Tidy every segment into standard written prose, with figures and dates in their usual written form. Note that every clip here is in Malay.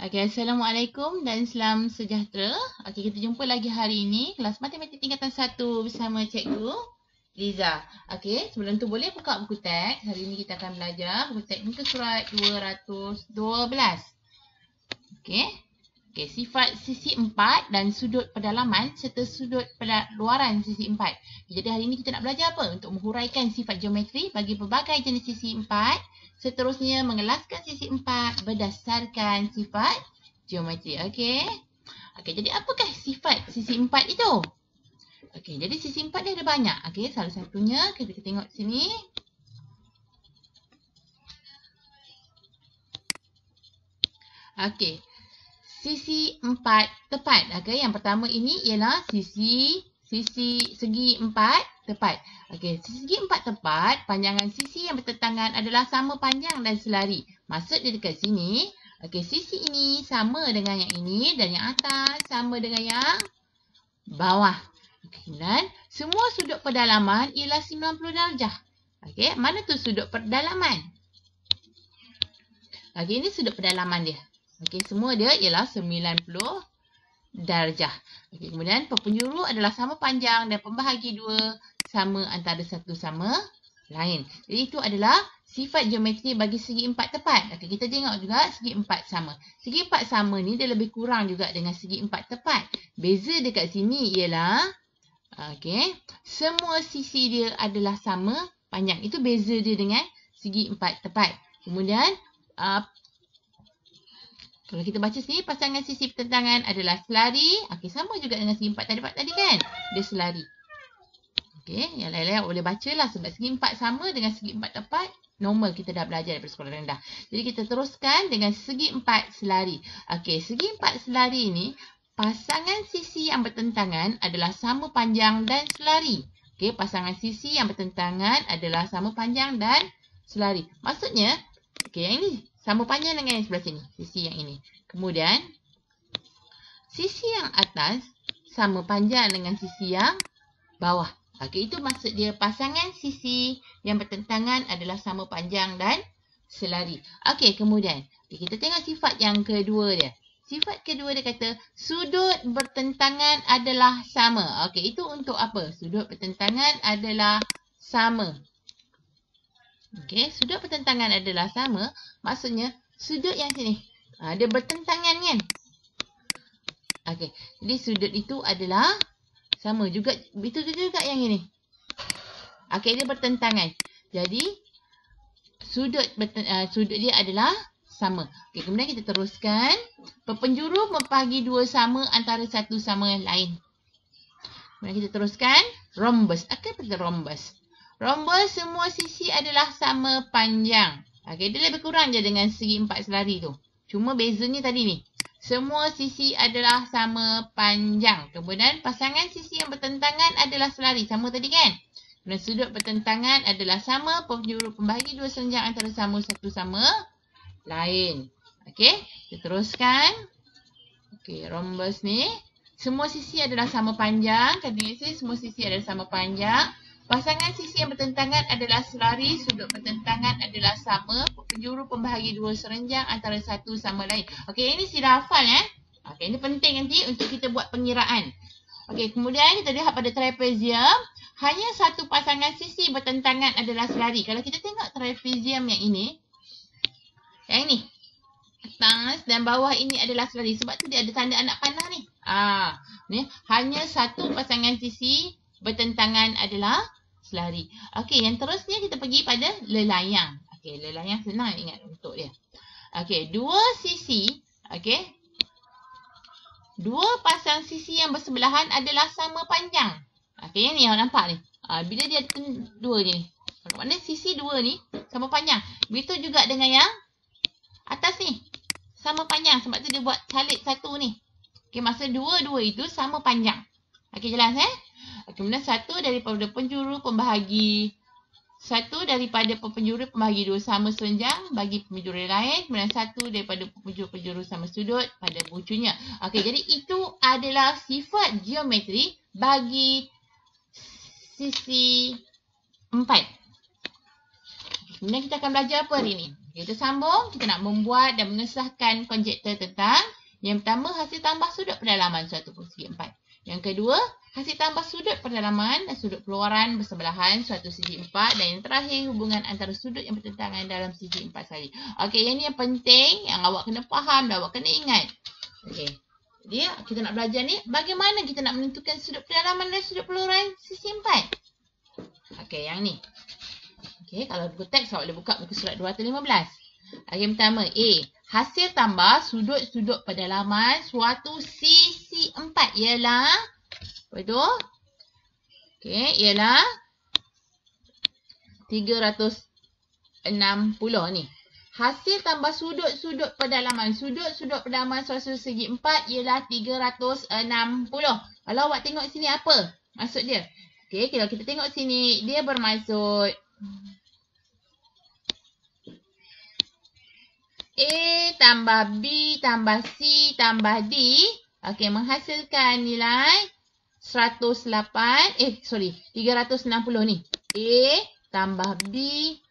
Okay, Assalamualaikum dan salam sejahtera. Okay, kita jumpa lagi hari ini kelas matematik tingkatan 1 bersama Cikgu Liza. Okay, sebelum tu boleh buka buku teks. Hari ini kita akan belajar buku teks muka surat 212. Okay. Okay, sifat sisi 4 dan sudut pedalaman serta sudut luaran sisi 4. Jadi hari ini kita nak belajar apa? Untuk menghuraikan sifat geometri bagi pelbagai jenis sisi 4. Seterusnya mengelaskan sisi 4 berdasarkan sifat geometri. Okey. Okey, jadi apakah sifat sisi 4 itu? Okey, jadi sisi 4 ni ada banyak. Okey, salah satunya kita tengok sini. Okey. Sisi 4 tepat. Okey, yang pertama ini ialah segi 4 tepat. Okey, segi 4 tepat, panjangan sisi yang bertentangan adalah sama panjang dan selari. Maksud dia dekat sini, okey, sisi ini sama dengan yang ini dan yang atas sama dengan yang bawah. Okey, dan semua sudut pedalaman ialah 90 darjah. Okey, mana tu sudut pedalaman? Okey, ini sudut pedalaman dia. Okey, semua dia ialah 90 darjah. Okey, kemudian penjuru adalah sama panjang dan pembahagi dua sama antara satu sama lain. Jadi itu adalah sifat geometri bagi segi 4 tepat. Okey, kita tengok juga segi 4 sama. Segi 4 sama ni dia lebih kurang juga dengan segi 4 tepat. Beza dekat sini ialah okey, semua sisi dia adalah sama panjang. Itu beza dia dengan segi 4 tepat. Kemudian kalau kita baca sini, pasangan sisi pertentangan adalah selari. Okey, sama juga dengan segi 4 tadi kan? Dia selari. Okey, yang lain-lain boleh bacalah sebab segi 4 sama dengan segi 4 tepat. Normal kita dah belajar daripada sekolah rendah. Jadi kita teruskan dengan segi 4 selari. Okey, segi 4 selari ni, pasangan sisi yang bertentangan adalah sama panjang dan selari. Okey, pasangan sisi yang bertentangan adalah sama panjang dan selari. Maksudnya, okey, yang ini sama panjang dengan yang sebelah sini. Sisi yang ini. Kemudian, sisi yang atas sama panjang dengan sisi yang bawah. Okey, itu maksud dia pasangan sisi yang bertentangan adalah sama panjang dan selari. Okey, kemudian kita tengok sifat yang kedua dia. Sifat kedua dia kata sudut bertentangan adalah sama. Okey, itu untuk apa? Sudut bertentangan adalah sama. Okey, sudut pertentangan adalah sama. Maksudnya, sudut yang sini. Dia bertentangan kan? Okey, jadi sudut itu adalah sama juga. Itu juga yang ini. Okey, dia bertentangan. Jadi, sudut dia adalah sama. Okey, kemudian kita teruskan. Penjuru membahagi dua sama antara satu sama lain. Kemudian kita teruskan. Rhombus. Apa itu rhombus? Rhombus semua sisi adalah sama panjang. Okey, dia lebih kurang je dengan segi 4 selari tu. Cuma bezanya tadi ni. Semua sisi adalah sama panjang. Kemudian pasangan sisi yang bertentangan adalah selari. Sama tadi kan? Dan sudut bertentangan adalah sama. Penjuru pembahagi dua serenjang antara satu sama lain. Okey, kita teruskan. Okey, rhombus ni. Semua sisi adalah sama panjang. Kata semua sisi adalah sama panjang. Pasangan sisi yang bertentangan adalah selari, sudut bertentangan adalah sama, penjuru pembahagi dua serenjang antara satu sama lain. Okey, ini sila hafal Okey, ini penting nanti untuk kita buat pengiraan. Okey, kemudian kita lihat pada trapezium, hanya satu pasangan sisi bertentangan adalah selari. Kalau kita tengok trapezium yang ini, atas dan bawah ini adalah selari. Sebab tu dia ada tanda anak panah ni. Ni hanya satu pasangan sisi bertentangan adalah selari. Okey, yang terusnya kita pergi pada lelayang. Okey, lelayang senang ingat untuk dia. Okey, dua sisi, okey. Dua pasang sisi yang bersebelahan adalah sama panjang. Okey, yang ni yang nampak ni. Bila dia ada dua je ni. Maknanya sisi dua ni sama panjang. Begitu juga dengan yang atas ni. Sama panjang sebab tu dia buat salib satu ni. Okey, maksud dua-dua itu sama panjang. Okey, jelas Kemudian satu daripada penjuru pembahagi dua sama serenjang bagi penjuru lain. Kemudian satu daripada penjuru sama sudut pada bucunya. Okey, jadi itu adalah sifat geometri bagi sisi 4. Kemudian kita akan belajar apa hari ini? Kita sambung, kita nak membuat dan mengesahkan konjektor tentang yang pertama, hasil tambah sudut pendalaman suatu segi empat. Yang kedua, hasil tambah sudut pendalaman dan sudut keluaran bersebelahan suatu segi empat. Dan yang terakhir, hubungan antara sudut yang bertentangan dalam segi empat sekali. Okey, yang ni yang penting, yang awak kena faham dan awak kena ingat. Okey, jadi kita nak belajar ni, bagaimana kita nak menentukan sudut pendalaman dan sudut keluaran sisi empat. Okey, yang ni. Okey, kalau buku teks awak boleh buka muka surat 215. Yang pertama, A. Hasil tambah sudut-sudut pendalaman suatu sisi empat ialah, apa itu? Okey, ialah 360 ni. Hasil tambah sudut-sudut pendalaman. Sudut-sudut pendalaman suatu segi empat ialah 360. Kalau awak tengok sini apa maksud dia? Okey, kalau kita tengok sini, dia bermaksud A tambah B tambah C tambah D. Okey, menghasilkan nilai 360 ni. A tambah B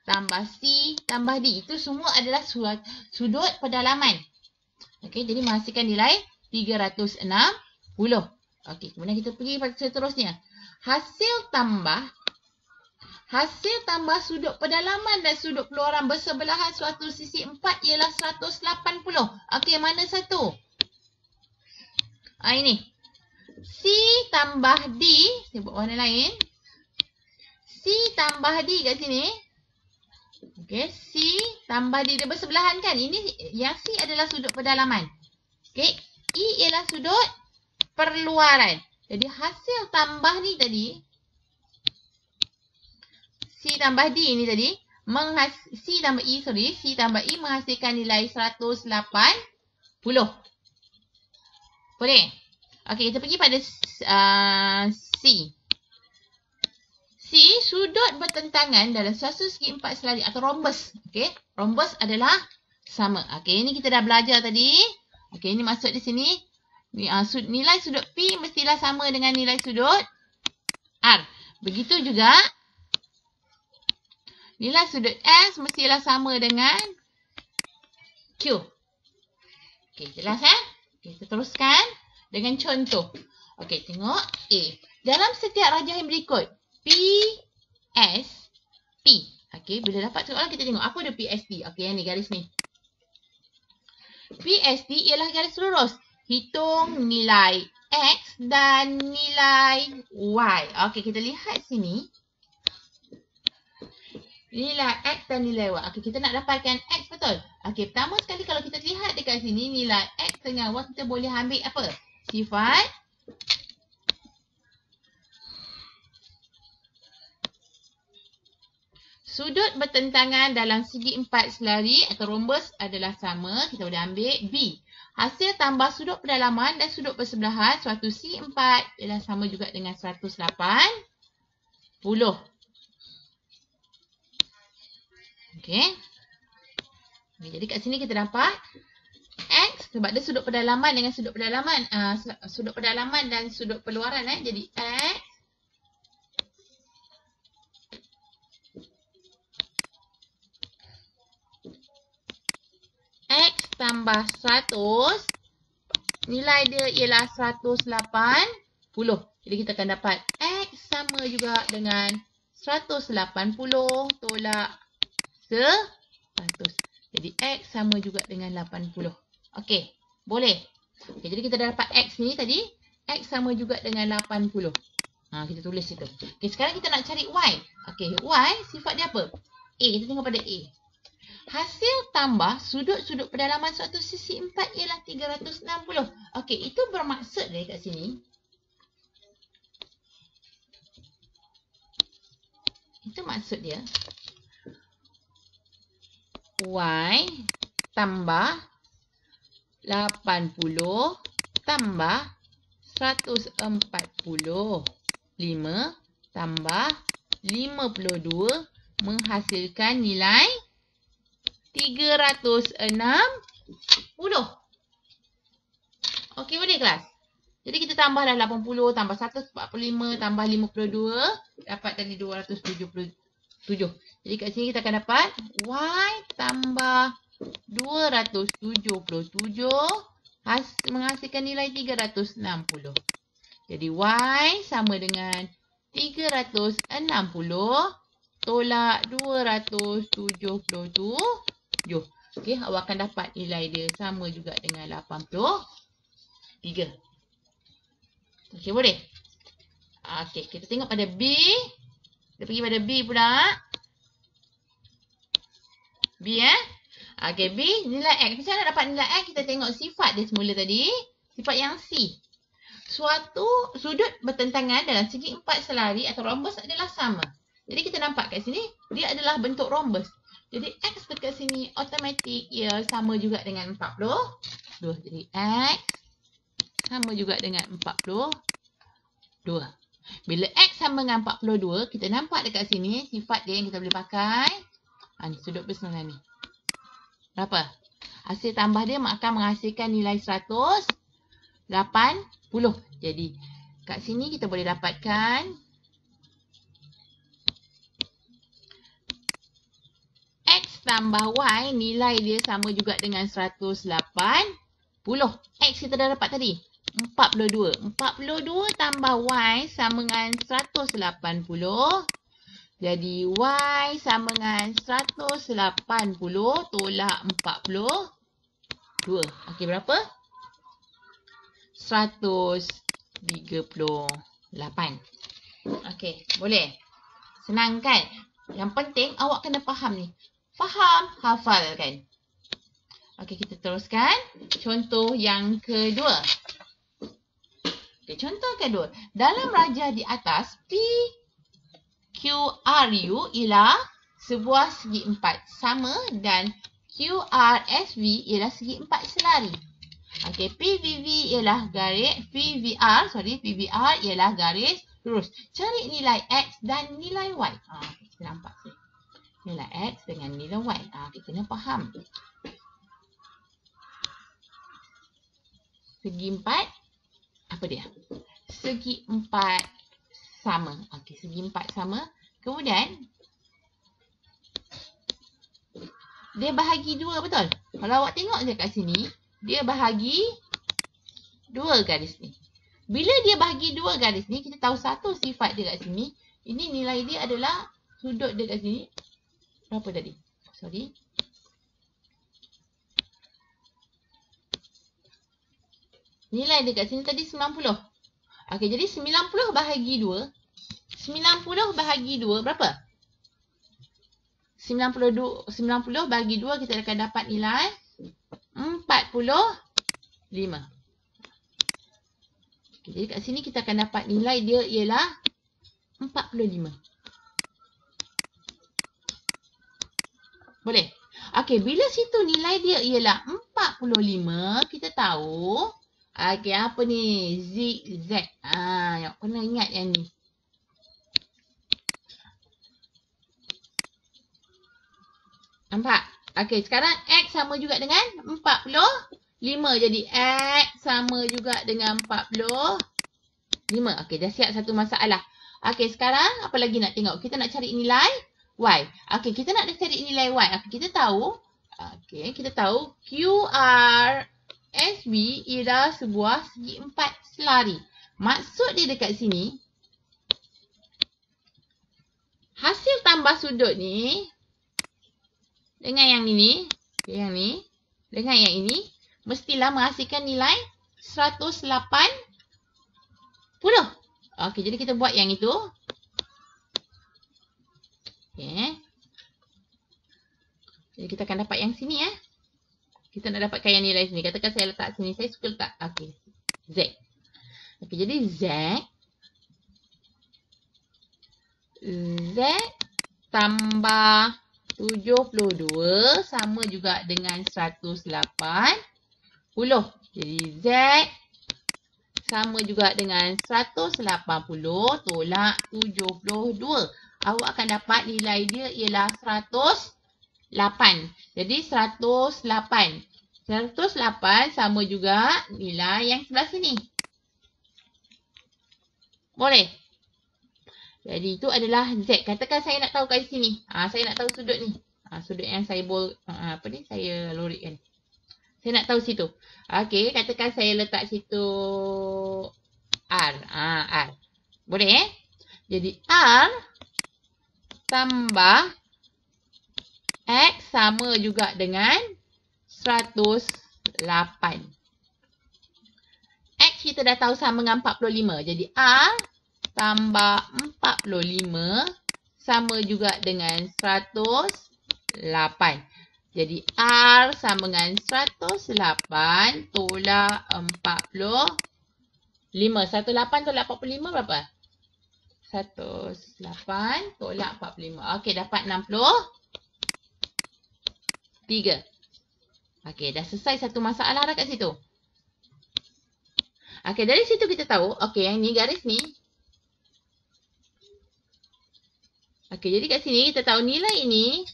tambah C tambah D. Itu semua adalah sudut pendalaman. Okey, jadi menghasilkan nilai 360. Okey, kemudian kita pergi pada seterusnya. Hasil tambah sudut pendalaman dan sudut keluaran bersebelahan suatu sisi empat ialah 180. Okey, mana satu? Ini. C tambah D. Saya buat warna lain. C tambah D kat sini. Okey, C tambah D. Dia bersebelahan kan? Ini yang C adalah sudut pendalaman. Okey, E ialah sudut perluaran. Jadi hasil tambah ni tadi, C tambah D ni tadi, C tambah E menghasilkan nilai 180. Boleh? Okey, kita pergi pada C. C, sudut bertentangan dalam suatu segi empat selari atau rhombus. Okey, rhombus adalah sama. Okey, ini kita dah belajar tadi. Okey, ini maksud di sini. Nilai sudut P mestilah sama dengan nilai sudut R. Begitu juga nilai sudut S mestilah sama dengan Q. Okey, jelas Okey, kita teruskan dengan contoh. Okey, tengok A. Dalam setiap rajah yang berikut, PSP. Okey, bila dapat soalan kita tengok apa dia PSP. Okey, yang ni garis ni. PSP ialah garis lurus. Hitung nilai X dan nilai Y. Okey, kita lihat sini. Nilai X dan nilai Y. Okey, kita nak dapatkan X betul. Okey, pertama sekali kalau kita lihat dekat sini nilai X dengan Y, kita boleh ambil apa? Sifat sudut bertentangan dalam segi empat selari atau rhombus adalah sama. Kita boleh ambil B. Hasil tambah sudut pendalaman dan sudut bersebelahan suatu segi empat adalah sama juga dengan 180. Okey. Jadi kat sini kita dapat X sebab dia sudut pendalaman dengan sudut pendalaman. Sudut pendalaman dan sudut peluaran. Jadi X tambah 100. Nilai dia ialah 180. Jadi kita akan dapat X sama juga dengan 180 tolak 100. Jadi X sama juga dengan 80. Okey, boleh. Okey, jadi kita dah dapat X ni tadi. X sama juga dengan 80. Kita tulis situ. Okey, sekarang kita nak cari Y. Okey, Y sifat dia apa? A, kita tengok pada A. Hasil tambah sudut-sudut pendalaman suatu sisi empat ialah 360. Okey, itu bermaksud dia kat sini. Itu maksud dia. Y tambah 80 tambah 145 tambah 52 menghasilkan nilai 360. Okey, boleh kelas? Jadi kita tambahlah 80 tambah 145 tambah 52 dapat tadi 270. 7. Jadi kat sini kita akan dapat Y tambah 277 menghasilkan nilai 360. Jadi Y sama dengan 360 tolak 277. Okey, awak akan dapat nilai dia sama juga dengan 83. Okey, boleh? Okey, kita tengok pada B. Kita pergi pada B pula. B Okey, B nilai X. Macam mana dapat nilai X? Kita tengok sifat dia semula tadi. Sifat yang C. Suatu sudut bertentangan dalam segi 4 selari atau rhombus adalah sama. Jadi kita nampak kat sini, dia adalah bentuk rhombus. Jadi X dekat sini automatik ia sama juga dengan 42. Jadi X sama juga dengan 42. Bila X sama dengan 42, kita nampak dekat sini sifat dia yang kita boleh pakai. Ni sudut berseberangan ni. Berapa? Hasil tambah dia akan menghasilkan nilai 180. Jadi kat sini kita boleh dapatkan X tambah Y nilai dia sama juga dengan 180. X kita dah dapat tadi. 42. 42 tambah Y sama dengan 180. Jadi Y sama dengan 180 tolak 42. Okey, berapa? 138. Okey, boleh? Senang kan? Yang penting awak kena faham ni. Faham, hafalkan. Okey, kita teruskan. Contoh yang kedua. Okey, contoh kedua. Dalam rajah di atas, PQRU ialah sebuah segi 4 sama dan QRSV ialah segi 4 selari. Okey, PVR ialah lurus. Cari nilai X dan nilai Y. Kita nampak ni. Nilai X dengan nilai Y. Kita kena faham. Segi 4. Apa dia? Segi 4 sama. Okey, segi 4 sama. Kemudian, dia bahagi 2, betul? Kalau awak tengok je kat sini, dia bahagi 2 garis ni. Bila dia bahagi 2 garis ni, kita tahu satu sifat dia kat sini. Ini nilai dia adalah sudut dia kat sini. Berapa tadi? Sorry. Nilai dia kat sini tadi 90. Okey, jadi 90 bahagi 2. 90 bahagi 2 berapa? 90 bahagi 2 kita akan dapat nilai 45. Okay, jadi kat sini kita akan dapat nilai dia ialah 45. Boleh? Okey, bila situ nilai dia ialah 45, kita tahu okey, apa ni? Zigzag. Yang kena ingat yang ni. Nampak? Okey, sekarang X sama juga dengan 45. Jadi X sama juga dengan 45. Okey, dah siap satu masalah. Okey, sekarang apa lagi nak tengok? Kita nak cari nilai Y. Okey, kita nak cari nilai Y. Okey, kita tahu QRSV ialah sebuah segi 4 selari. Maksud dia dekat sini, hasil tambah sudut ni dengan yang ini, dengan yang ini, mestilah menghasilkan nilai 180. Okey, jadi kita buat yang itu. Okey. Jadi kita akan dapat yang sini Kita nak dapatkan yang nilai sini. Katakan saya letak sini, saya suka letak Z. Okey, jadi Z tambah 72 sama juga dengan 180. Jadi Z sama juga dengan 180 tolak 72. Awak akan dapat nilai dia ialah 108. Jadi 108 sama juga nilai yang sebelah sini. Boleh? Jadi itu adalah Z. Katakan saya nak tahu kat sini. Saya nak tahu sudut ni. Sudut yang saya saya lorikkan. Saya nak tahu situ. Okey, katakan saya letak situ R. R. Boleh Jadi R tambah X sama juga dengan 108. X kita dah tahu sama dengan 45. Jadi R tambah 45 sama juga dengan 108. Jadi R sama dengan 108 tolak 45. 18 tolak 45 berapa? 108 tolak 45. Okey, dapat 63. Okey, dah selesai satu masalah dah kat situ. Okey, dari situ kita tahu, okey, yang ni garis ni. Okey, jadi kat sini kita tahu nilai ini,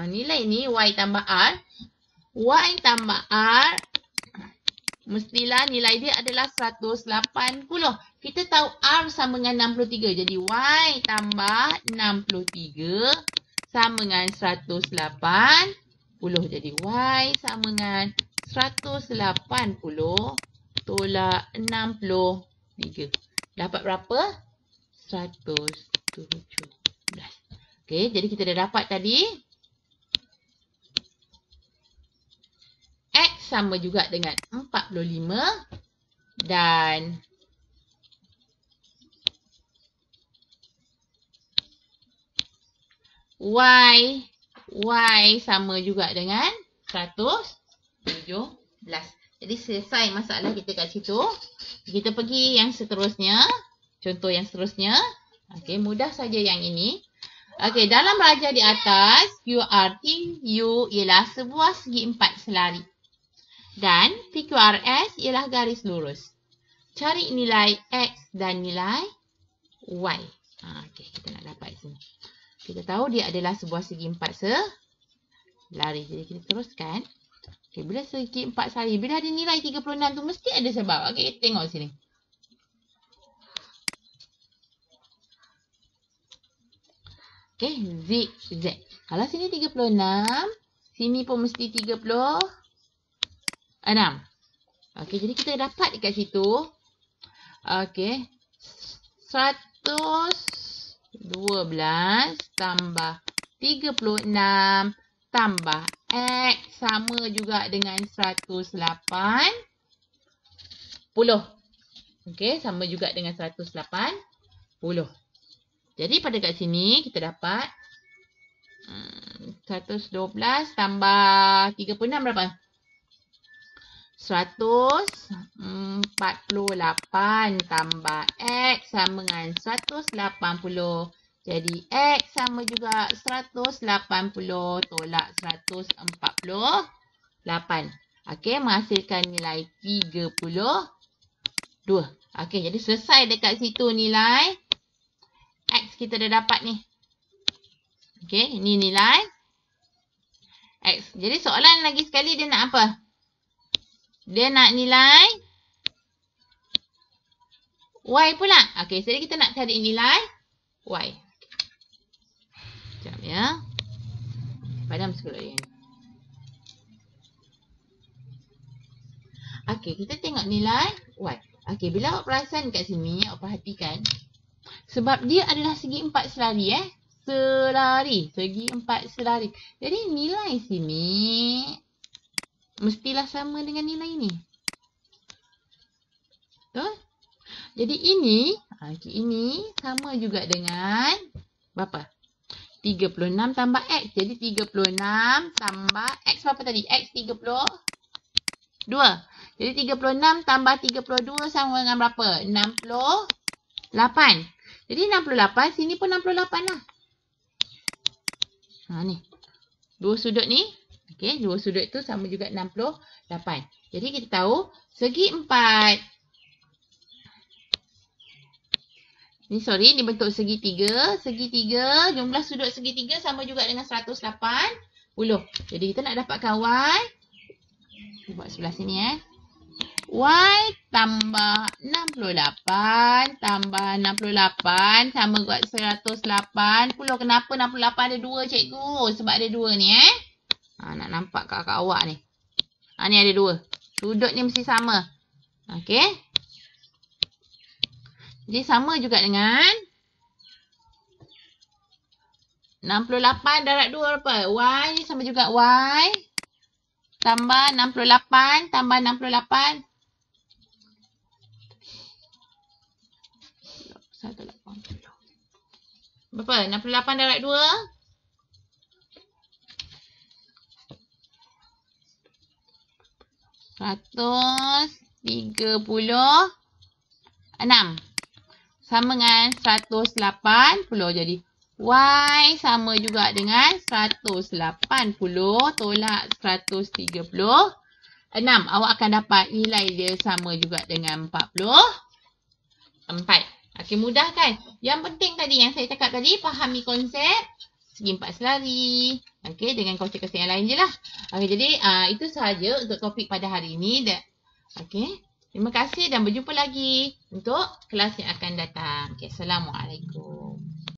nilai ini Y tambah R. Y tambah R, mestilah nilai dia adalah 180. Kita tahu R sama dengan 63. Jadi Y tambah 63 sama dengan 180. Jadi Y sama dengan 180 tolak 63. Dapat berapa? 117. Okey, jadi kita dah dapat tadi. X sama juga dengan 45 dan Y sama juga dengan 117. Jadi selesai masalah kita kat situ. Kita pergi yang seterusnya. Contoh yang seterusnya. Okey, mudah saja yang ini. Okey, dalam raja di atas, QRT U ialah sebuah segi empat selari. Dan PQRS ialah garis lurus. Cari nilai X dan nilai Y. Okey, kita nak dapat sini. Kita tahu dia adalah sebuah segi empat selari. Jadi kita teruskan. Okey, bila segi empat selari, bila ada nilai 36 tu mesti ada sebab. Okey, kita tengok sini. Okey, Z. Kalau sini 36, sini pun mesti 36. Okey, jadi kita dapat dekat situ. Okey, 112 tambah 36 tambah X sama juga dengan 180. Okey, sama juga dengan 180. Jadi pada kat sini kita dapat 112 tambah 36 berapa? 148 tambah X sama dengan 180. Jadi X sama juga 180 tolak 148. Okey, menghasilkan nilai 32. Okey, jadi selesai dekat situ nilai X kita dah dapat ni. Okey, ini nilai X. Jadi soalan lagi sekali dia nak apa? Dia nak nilai Y pula. Okey, jadi kita nak cari nilai Y. Sekejap ya. Padam sekejap lagi. Okey, kita tengok nilai Y. Okey, bila awak perasan kat sini, awak perhatikan. Sebab dia adalah segi empat selari selari. Segi empat selari. Jadi nilai sini mestilah sama dengan nilai ini. Betul? Jadi ini sama juga dengan berapa? 36 tambah X. Jadi 36 tambah X berapa tadi? X 32. Jadi 36 tambah 32 sama dengan berapa? 68. Jadi 68, sini pun 68 lah. Ni. Dua sudut ni. Okey, dua sudut tu sama juga 68. Jadi kita tahu segi empat. Ni ni bentuk segi tiga. Segi tiga, jumlah sudut segi tiga sama juga dengan 180. Jadi kita nak dapatkan Y. Buat sebelah sini Y tambah 68 tambah 68 sama buat 180. Kenapa 68 ada 2 cikgu? Sebab ada 2 ni nak nampak kat awak ni. Ni ada 2. Sudut ni mesti sama. Okey. Jadi sama juga dengan 68 darab 2 apa? Y ni sama juga Y tambah 68 tambah 68. 180. Berapa? 68 darab 2? 136. Sama dengan 180. Jadi Y sama juga dengan 180 tolak 136. Awak akan dapat nilai dia sama juga dengan 44. Okey, mudah kan? Yang penting tadi yang saya cakap tadi, fahami konsep segi empat selari. Okey, dengan konsep-konsep yang lain je lah. Okey, jadi itu sahaja untuk topik pada hari ini. Okey, terima kasih dan berjumpa lagi untuk kelas yang akan datang. Okey, Assalamualaikum.